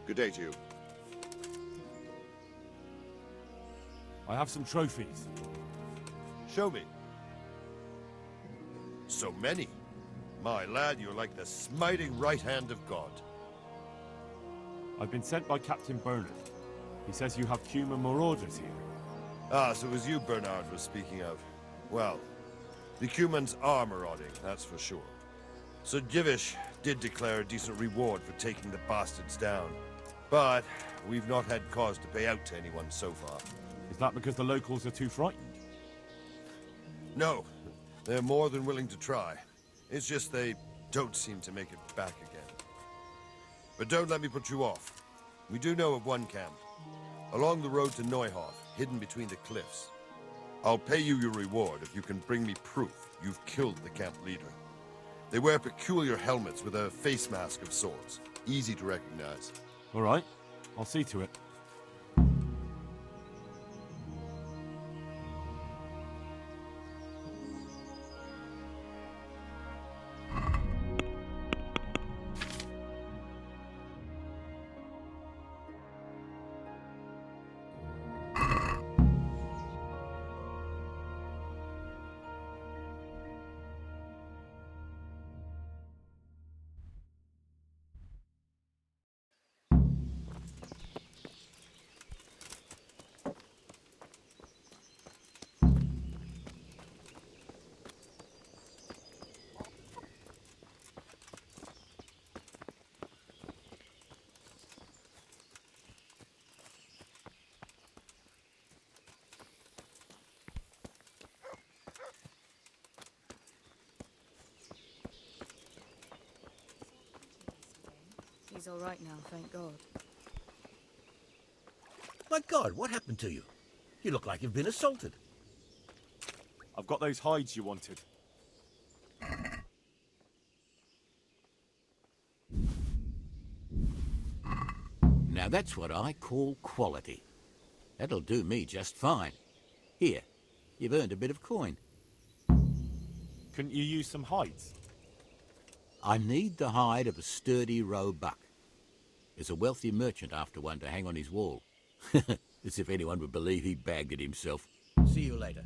Good day to you. I have some trophies. Show me. So many. My lad, you're like the smiting right hand of God. I've been sent by Captain Bernard. He says you have human marauders here. Ah, so it was you Bernard was speaking of. Well, the humans are marauding, that's for sure. So Divish did declare a decent reward for taking the bastards down. But we've not had cause to pay out to anyone so far. Is that because the locals are too frightened? No, they're more than willing to try. It's just they don't seem to make it back again. But don't let me put you off. We do know of one camp, along the road to Neuhof, hidden between the cliffs. I'll pay you your reward if you can bring me proof you've killed the camp leader. They wear peculiar helmets with a face mask of sorts, easy to recognize. All right, I'll see to it. He's all right now, thank God. My God, what happened to you? You look like you've been assaulted. I've got those hides you wanted. Now that's what I call quality. That'll do me just fine. Here, you've earned a bit of coin. Couldn't you use some hides? I need the hide of a sturdy roebuck. There's a wealthy merchant after one to hang on his wall. As if anyone would believe he bagged it himself. See you later.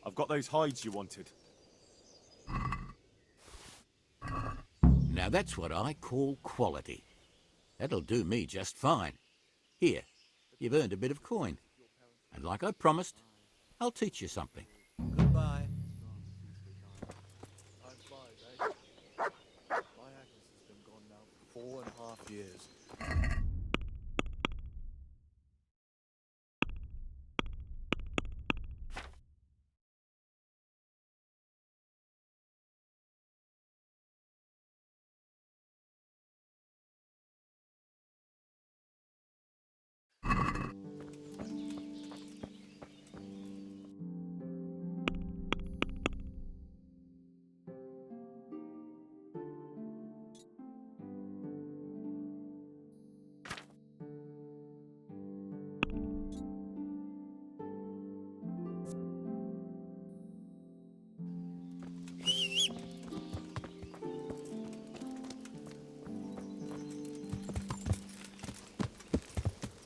I've got those hides you wanted. Now that's what I call quality. That'll do me just fine. Here, you've earned a bit of coin. And like I promised, I'll teach you something. Goodbye. Time flies, eh? My Agnes has been gone now for 4.5 years.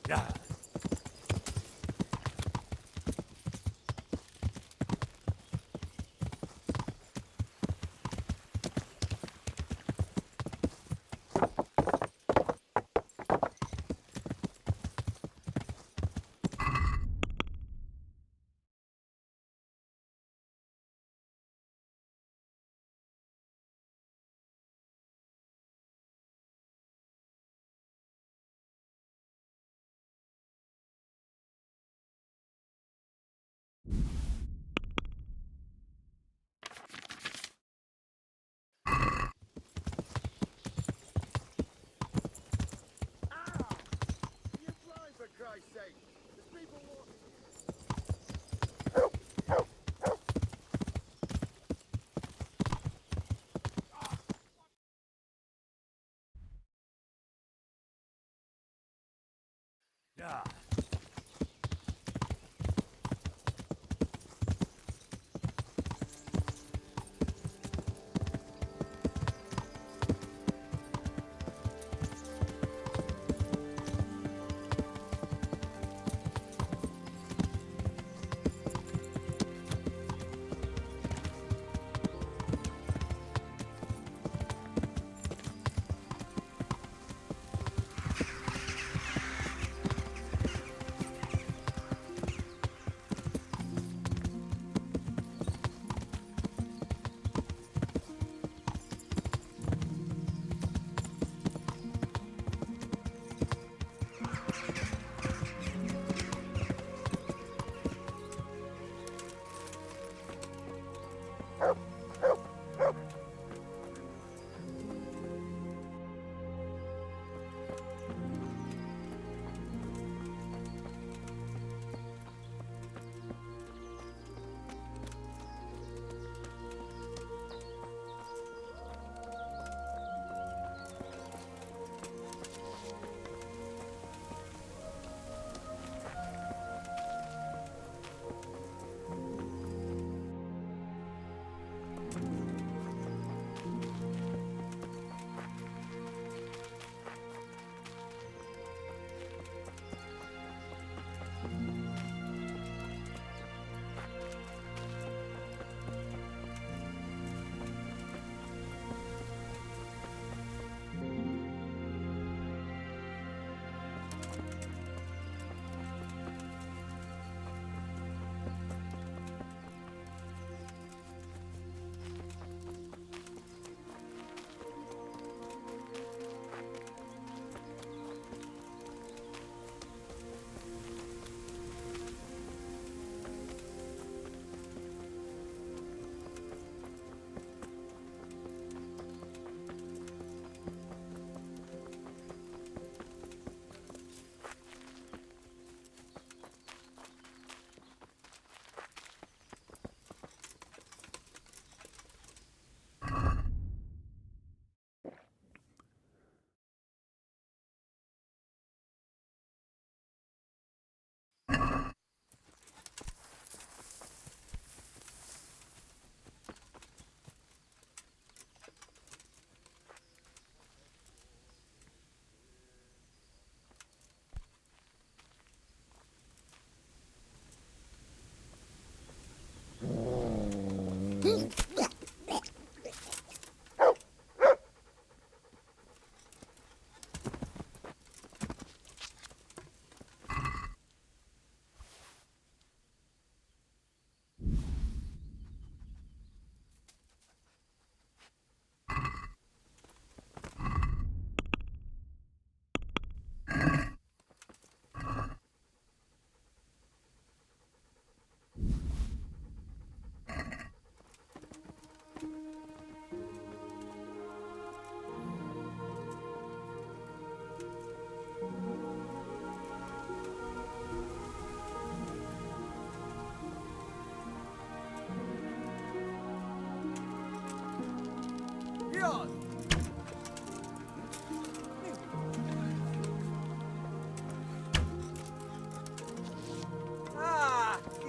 Yeah.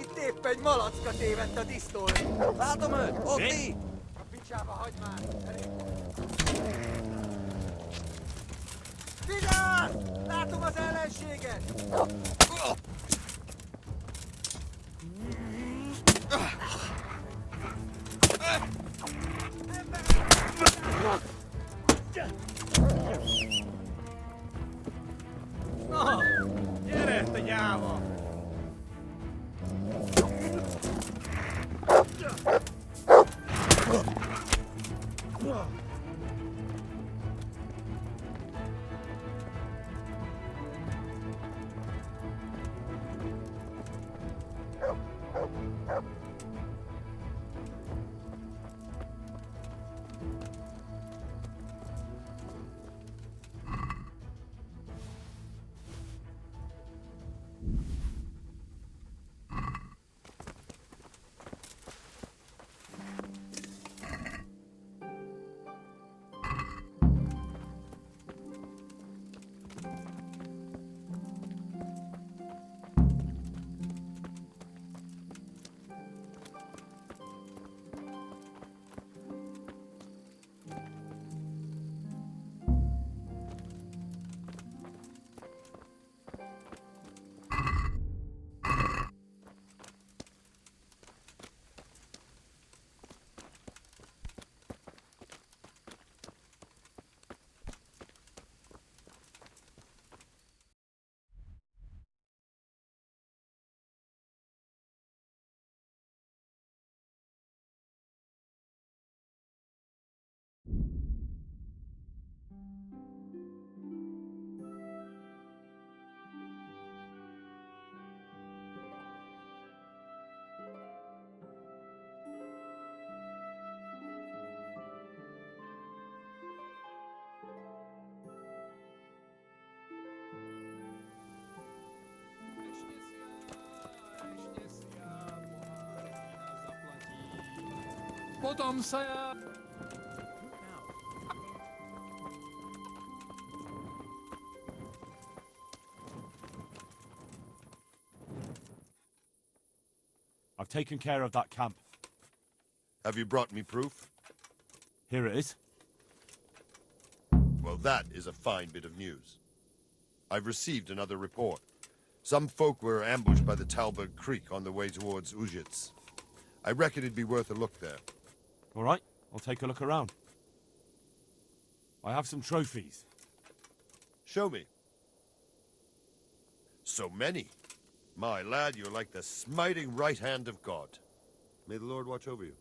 Itt épp egy malacka tévedt a disztól. Látom őt! Ott így! A picsába hagyd már! Vigyázz! Látom az ellenséget! Na, gyere, te gyáva! Potom saya... I've taken care of that camp. Have you brought me proof? Here it is. Well, that is a fine bit of news. I've received another report. Some folk were ambushed by the Talbot Creek on the way towards Ujits. I reckon it'd be worth a look there. All right, I'll take a look around. I have some trophies. Show me. So many. My lad, you're like the smiting right hand of God. May the Lord watch over you.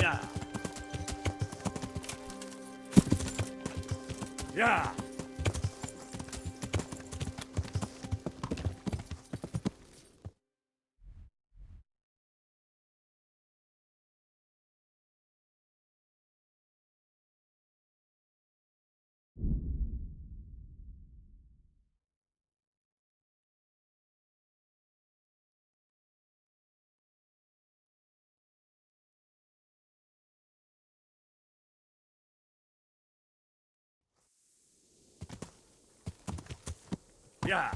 Yeah. Yeah. Yeah.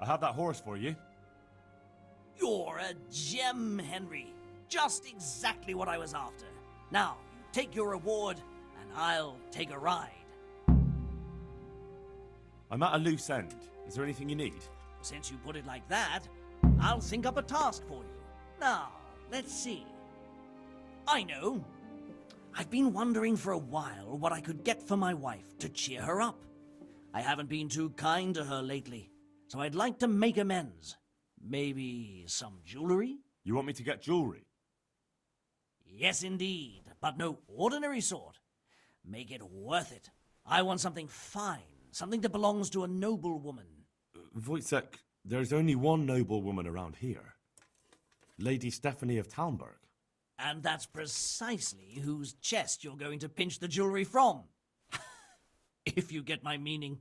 I have that horse for you. You're a gem, Henry. Just exactly what I was after. Now, you take your reward, and I'll take a ride. I'm at a loose end. Is there anything you need? Since you put it like that, I'll think up a task for you. Now, let's see. I know. I've been wondering for a while what I could get for my wife to cheer her up. I haven't been too kind to her lately, so I'd like to make amends. Maybe some jewelry? You want me to get jewelry? Yes, indeed, but no ordinary sort. Make it worth it. I want something fine, something that belongs to a noble woman. Wojciech, there's only one noble woman around here. Lady Stephanie of Talmberg. And that's precisely whose chest you're going to pinch the jewelry from. If you get my meaning.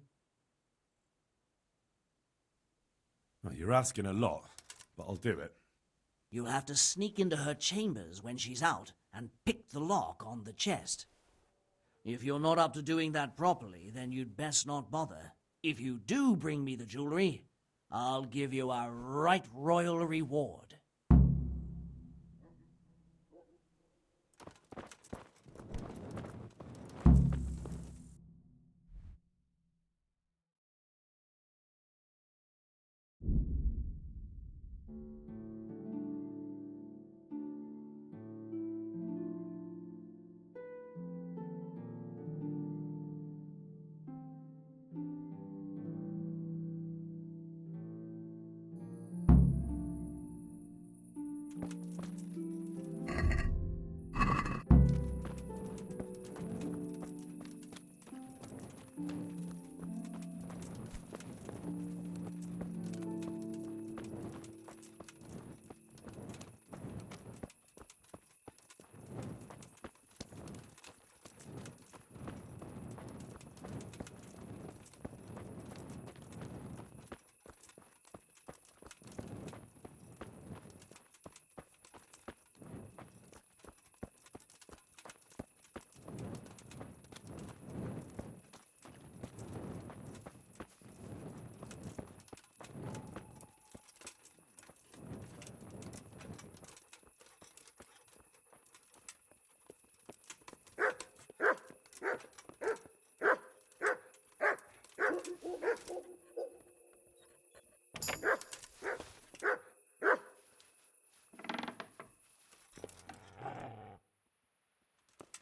Well, you're asking a lot, but I'll do it. You'll have to sneak into her chambers when she's out and pick the lock on the chest. If you're not up to doing that properly, then you'd best not bother. If you do bring me the jewelry, I'll give you a right royal reward.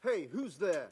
Hey, who's there?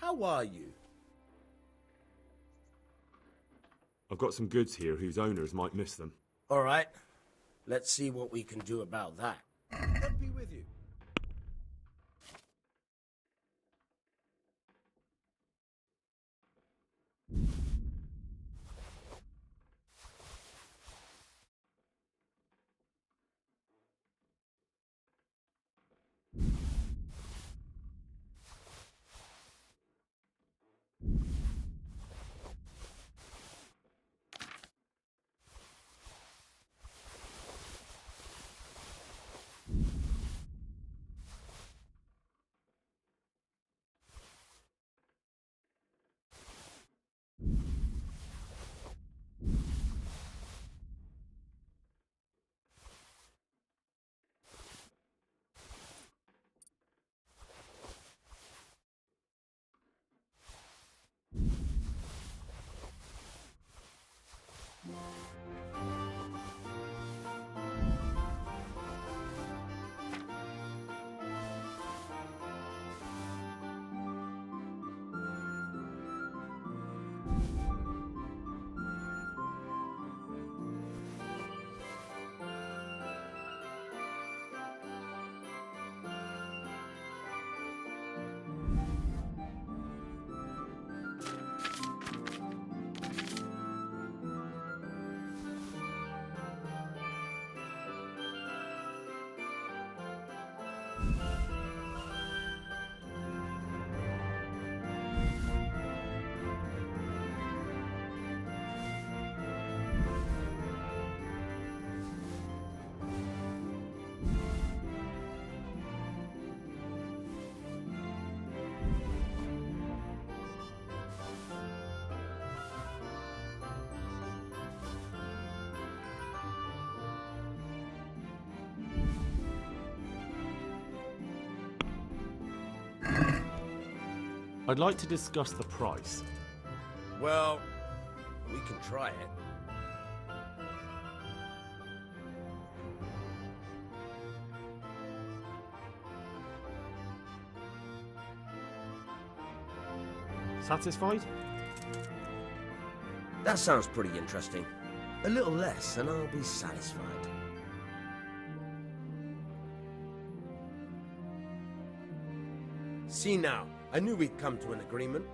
How are you? I've got some goods here whose owners might miss them. All right. Let's see what we can do about that. God be with you. I'd like to discuss the price. Well, we can try it. Satisfied? That sounds pretty interesting. A little less and I'll be satisfied. See now, I knew we'd come to an agreement.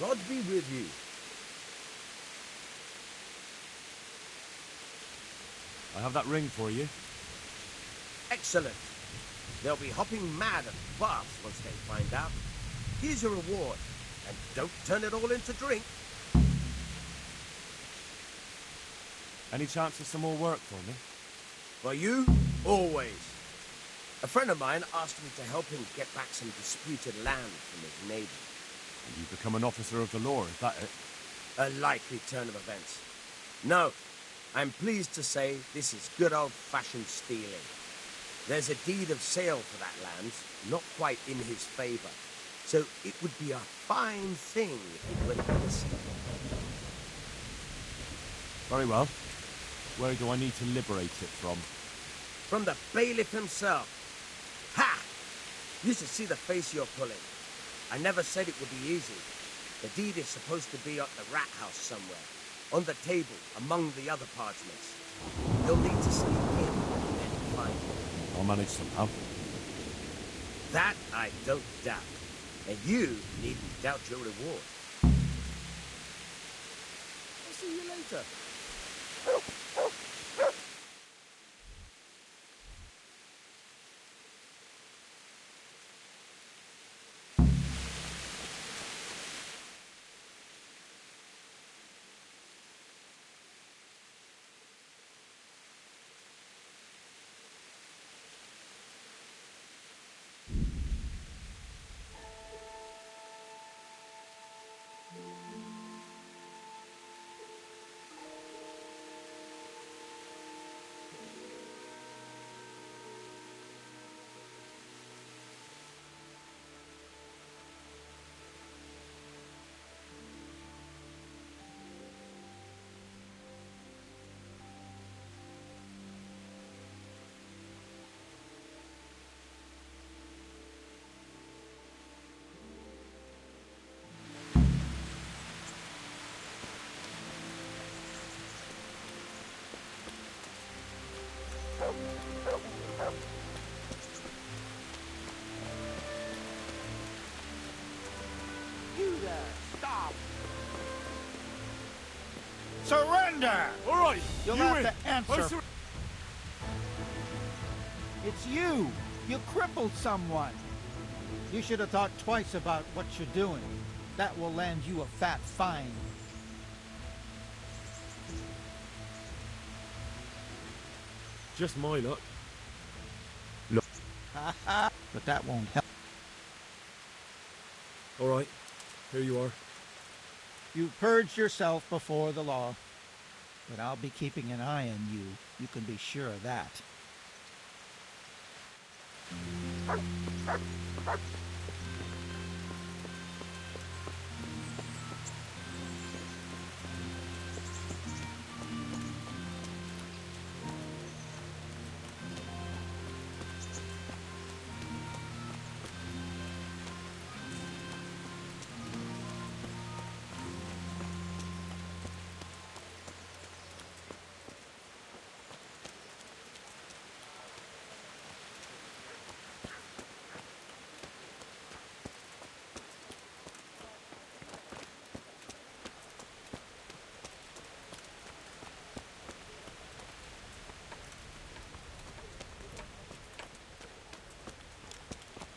God be with you. I have that ring for you. Excellent. They'll be hopping mad at baths once they find out. Here's your reward, and don't turn it all into drink. Any chance of some more work for me? For you, always. A friend of mine asked me to help him get back some disputed land from his neighbor. You become an officer of the law, is that it? A likely turn of events. No, I'm pleased to say this is good old-fashioned stealing. There's a deed of sale for that land, not quite in his favor. So it would be a fine thing if it went missing. Very well. Where do I need to liberate it from? From the bailiff himself. Ha! You should see the face you're pulling. I never said it would be easy. The deed is supposed to be at the rat house somewhere, on the table, among the other parchments. You'll need to sneak in and find it. I'll manage somehow. That I don't doubt. And you needn't doubt your reward. I'll see you later. You there, stop! Surrender! All right, You'll you have win. to answer. It's you! You crippled someone! You should have thought twice about what you're doing. That will land you a fat fine. Just my luck. But that won't help. All right, here you are. You purged yourself before the law. But I'll be keeping an eye on you. You can be sure of that.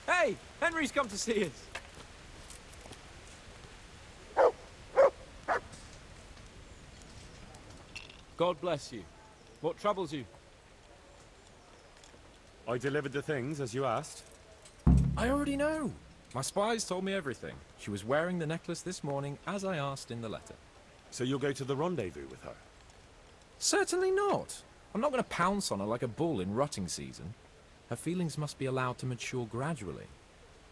Hey, Henry's come to see us. God bless you. What troubles you? I delivered the things as you asked. I already know. My spies told me everything. She was wearing the necklace this morning, as I asked in the letter. So you'll go to the rendezvous with her? Certainly not. I'm not going to pounce on her like a bull in rutting season. Her feelings must be allowed to mature gradually.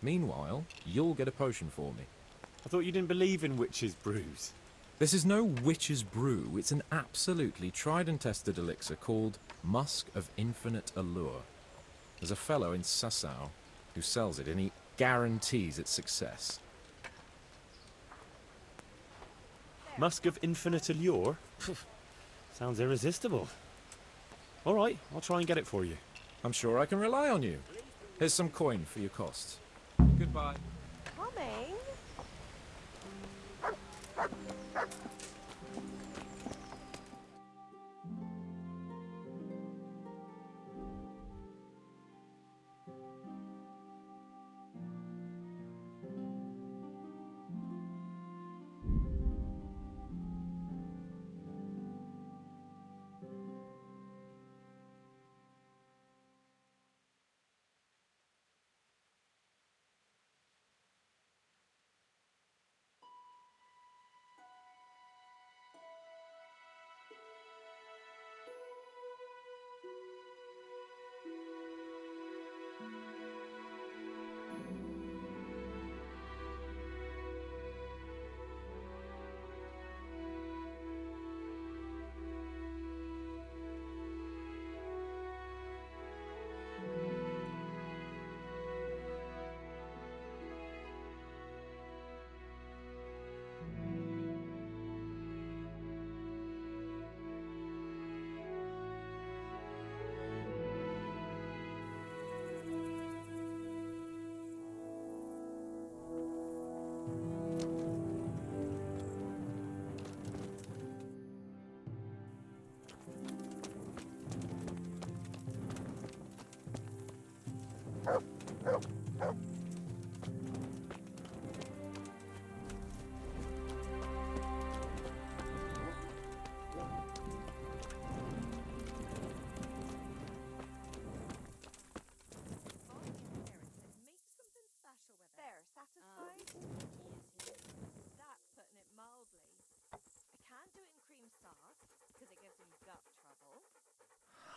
Meanwhile, you'll get a potion for me. I thought you didn't believe in witches' brews. This is no witch's brew. It's an absolutely tried and tested elixir called Musk of Infinite Allure. There's a fellow in Sassau who sells it, and he guarantees its success. Musk of Infinite Allure? Sounds irresistible. All right, I'll try and get it for you. I'm sure I can rely on you. Here's some coin for your costs. Goodbye. Coming.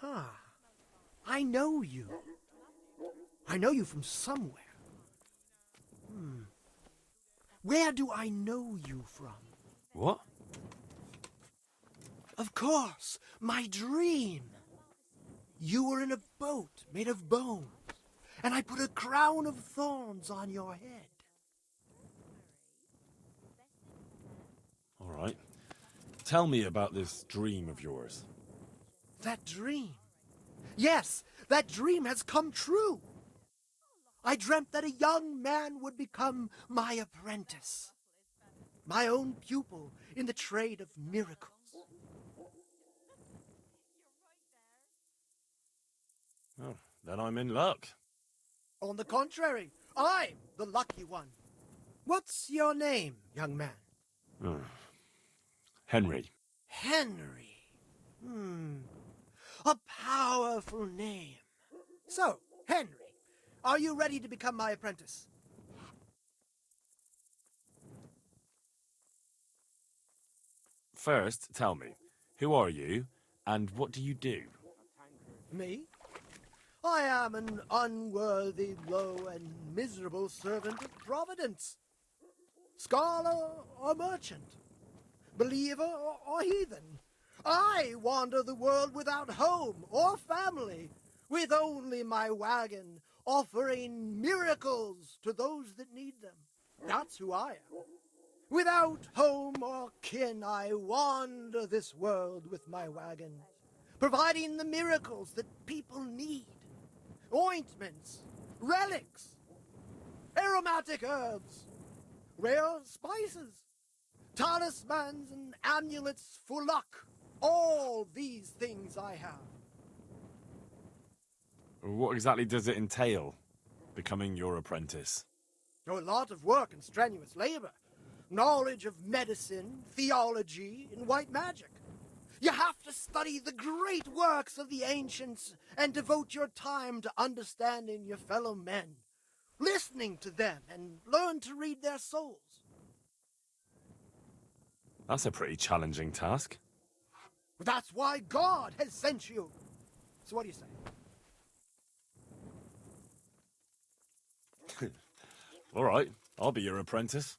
Huh. I know you. I know you from somewhere. Where do I know you from? What? Of course, my dream. You were in a boat made of bones, and I put a crown of thorns on your head. All right. Tell me about this dream of yours. That dream. Yes, that dream has come true. I dreamt that a young man would become my apprentice, my own pupil in the trade of miracles. Oh, then I'm in luck. On the contrary, I'm the lucky one. What's your name, young man? Henry. Henry. A powerful name. So, Henry, are you ready to become my apprentice? First, tell me, who are you, and what do you do? Me? I am an unworthy, low, and miserable servant of Providence. Scholar or merchant, believer or heathen, I wander the world without home or family, with only my wagon, offering miracles to those that need them. That's who I am. Without home or kin, I wander this world with my wagon, providing the miracles that people need. Ointments, relics, aromatic herbs, rare spices, talismans and amulets for luck. All these things I have. What exactly does it entail, becoming your apprentice? A lot of work and strenuous labor. Knowledge of medicine, theology, and white magic. You have to study the great works of the ancients and devote your time to understanding your fellow men, listening to them, and learn to read their souls. That's a pretty challenging task. That's why God has sent you. So what do you say? All right, I'll be your apprentice.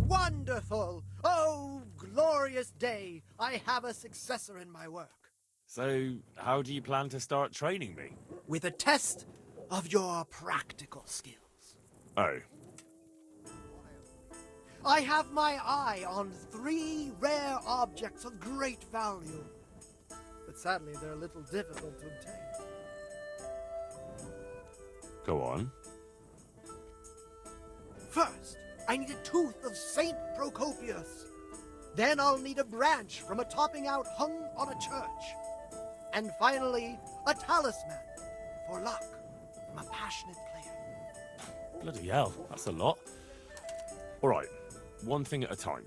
Wonderful! Oh, glorious day! I have a successor in my work. So, how do you plan to start training me? With a test of your practical skills. Oh. I have my eye on 3 rare objects of great value. But sadly, they're a little difficult to obtain. Go on. First, I need a tooth of Saint Procopius. Then I'll need a branch from a topping out hung on a church. And finally, a talisman for luck from a passionate player. Bloody hell, that's a lot. All right, one thing at a time.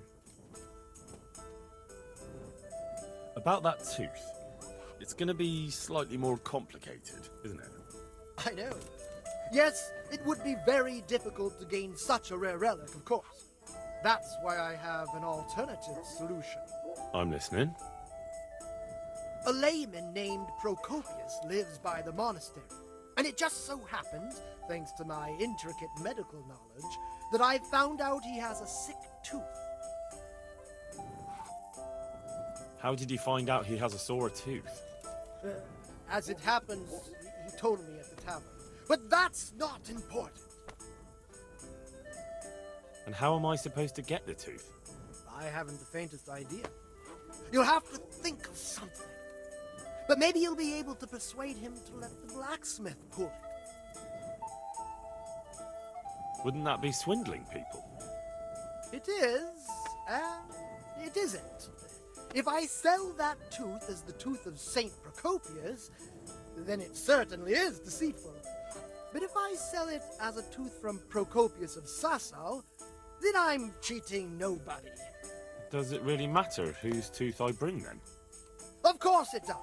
About that tooth, it's going to be slightly more complicated, isn't it? I know. Yes, it would be very difficult to gain such a rare relic, of course. That's why I have an alternative solution. I'm listening. A layman named Procopius lives by the monastery, and it just so happens, thanks to my intricate medical knowledge, that I've found out he has a sick tooth. How did you find out he has a sore tooth? As it happens, he told me at the tavern. But that's not important. And how am I supposed to get the tooth? I haven't the faintest idea. You'll have to think of something. But maybe you'll be able to persuade him to let the blacksmith pull it. Wouldn't that be swindling people? It is, and it isn't. If I sell that tooth as the tooth of Saint Procopius, then it certainly is deceitful. But if I sell it as a tooth from Procopius of Sasau, then I'm cheating nobody. Does it really matter whose tooth I bring then? Of course it does.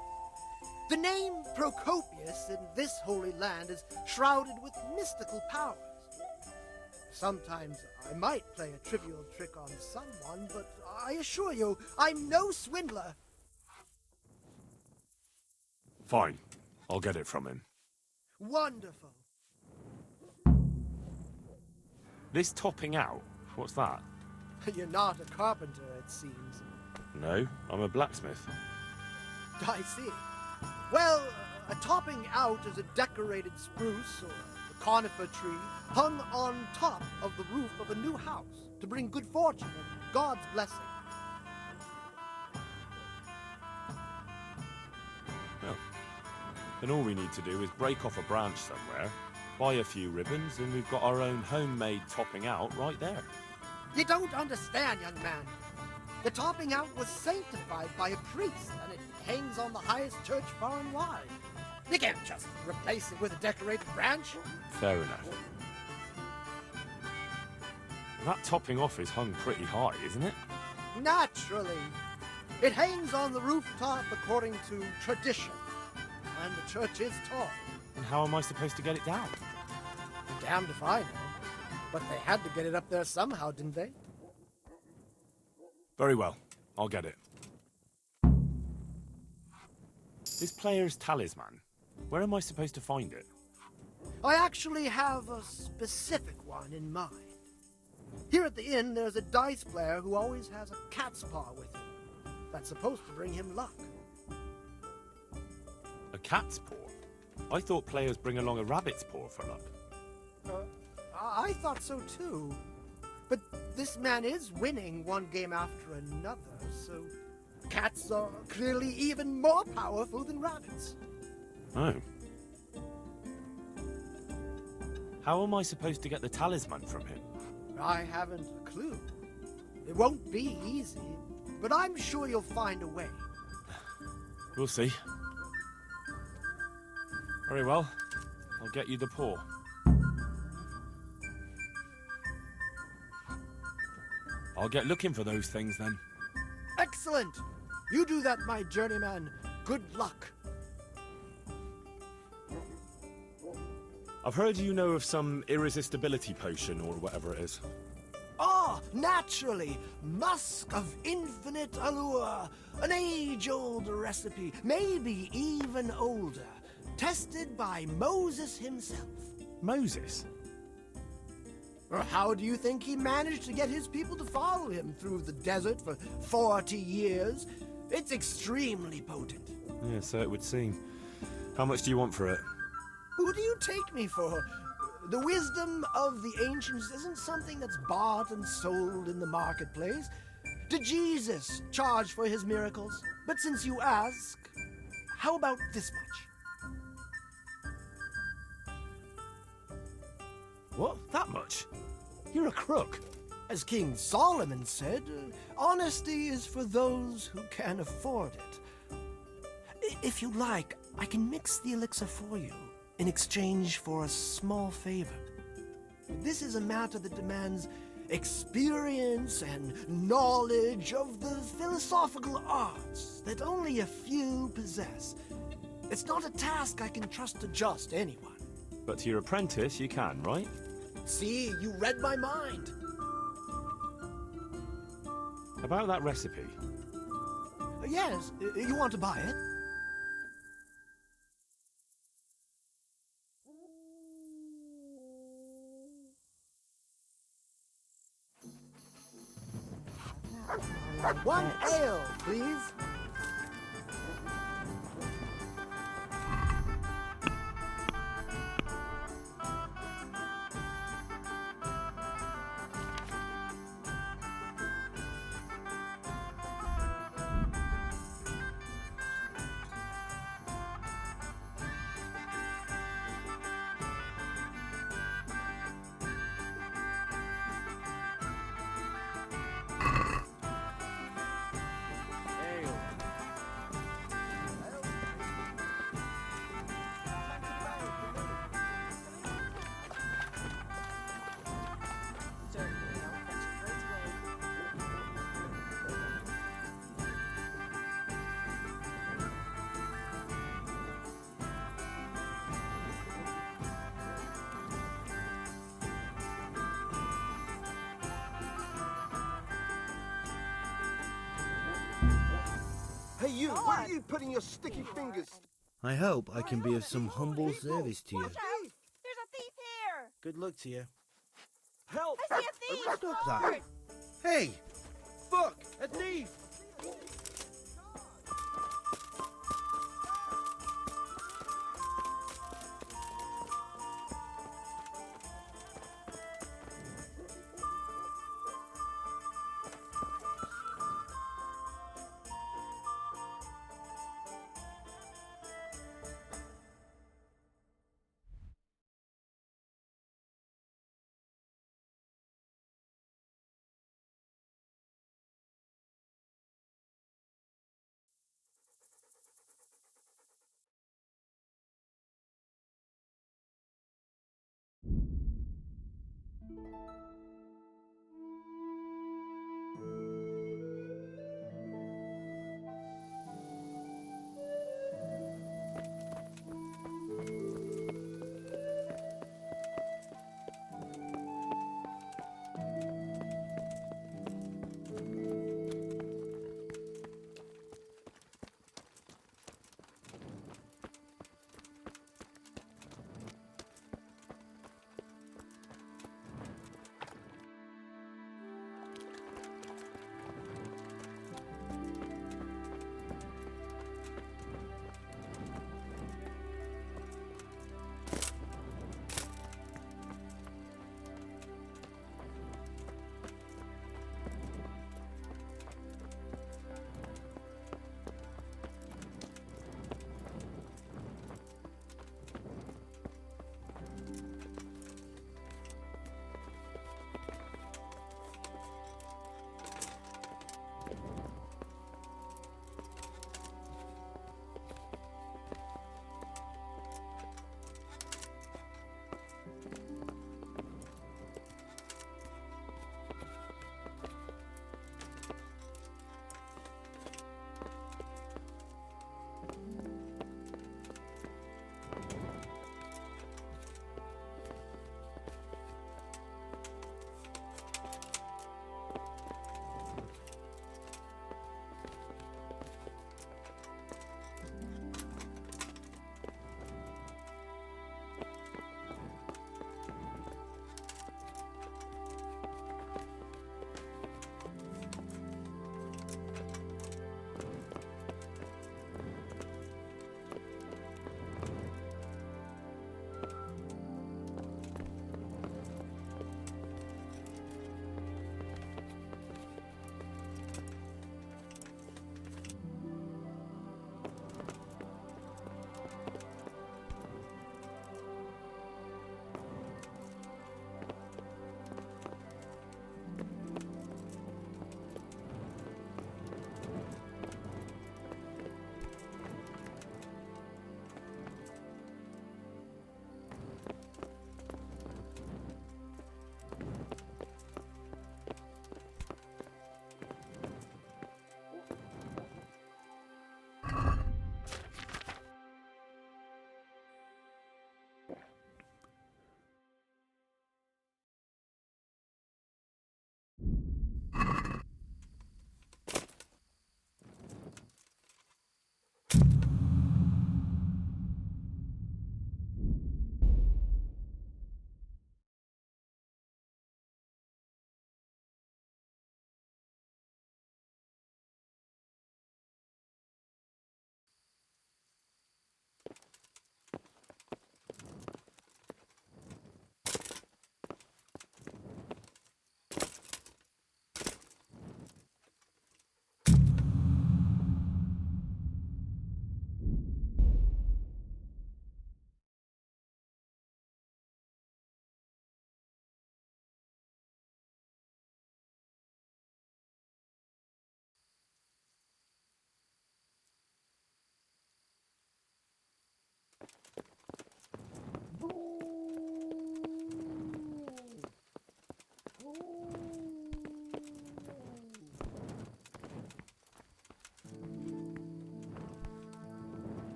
The name Procopius in this holy land is shrouded with mystical powers. Sometimes I might play a trivial trick on someone, but I assure you, I'm no swindler. Fine. I'll get it from him. Wonderful. This topping out, what's that? You're not a carpenter, it seems. No, I'm a blacksmith. I see. Well, a topping out is a decorated spruce or a conifer tree hung on top of the roof of a new house to bring good fortune and God's blessing. Well, then all we need to do is break off a branch somewhere, buy a few ribbons, and we've got our own homemade topping out right there. You don't understand, young man. The topping out was sanctified by a priest, and it hangs on the highest church far and wide. You can't just replace it with a decorated branch. Fair enough. That topping off is hung pretty high, isn't it? Naturally. It hangs on the rooftop according to tradition, and the church is tall. And how am I supposed to get it down? Damned if I know. But they had to get it up there somehow, didn't they? Very well. I'll get it. This player's talisman. Where am I supposed to find it? I actually have a specific one in mind. Here at the inn, there's a dice player who always has a cat's paw with him. That's supposed to bring him luck. A cat's paw? I thought players bring along a rabbit's paw for luck. I thought so too. But this man is winning one game after another, so cats are clearly even more powerful than rabbits. Oh. How am I supposed to get the talisman from him? I haven't a clue. It won't be easy, but I'm sure you'll find a way. We'll see. Very well. I'll get you the paw. I'll get looking for those things then. Excellent! You do that, my journeyman. Good luck. I've heard you know of some irresistibility potion or whatever it is. Ah, naturally! Musk of infinite allure. An age-old recipe, maybe even older. Tested by Moses himself. Moses? Or how do you think he managed to get his people to follow him through the desert for 40 years? It's extremely potent. Yeah, so it would seem. How much do you want for it? Who do you take me for? The wisdom of the ancients isn't something that's bought and sold in the marketplace. Did Jesus charge for his miracles? But since you ask, how about this much? What? That much? You're a crook. As King Solomon said, honesty is for those who can afford it. If you like, I can mix the elixir for you in exchange for a small favor. This is a matter that demands experience and knowledge of the philosophical arts that only a few possess. It's not a task I can trust to just anyone. But to your apprentice, you can, right? See, you read my mind. About that recipe. Yes, you want to buy it? One ale, please. you! Where are you putting your sticky fingers? I hope I can be of some humble service to you. Watch out! There's a thief here! Good luck to you. Help! I see a thief! Stop that! Hey! Fuck! A thief!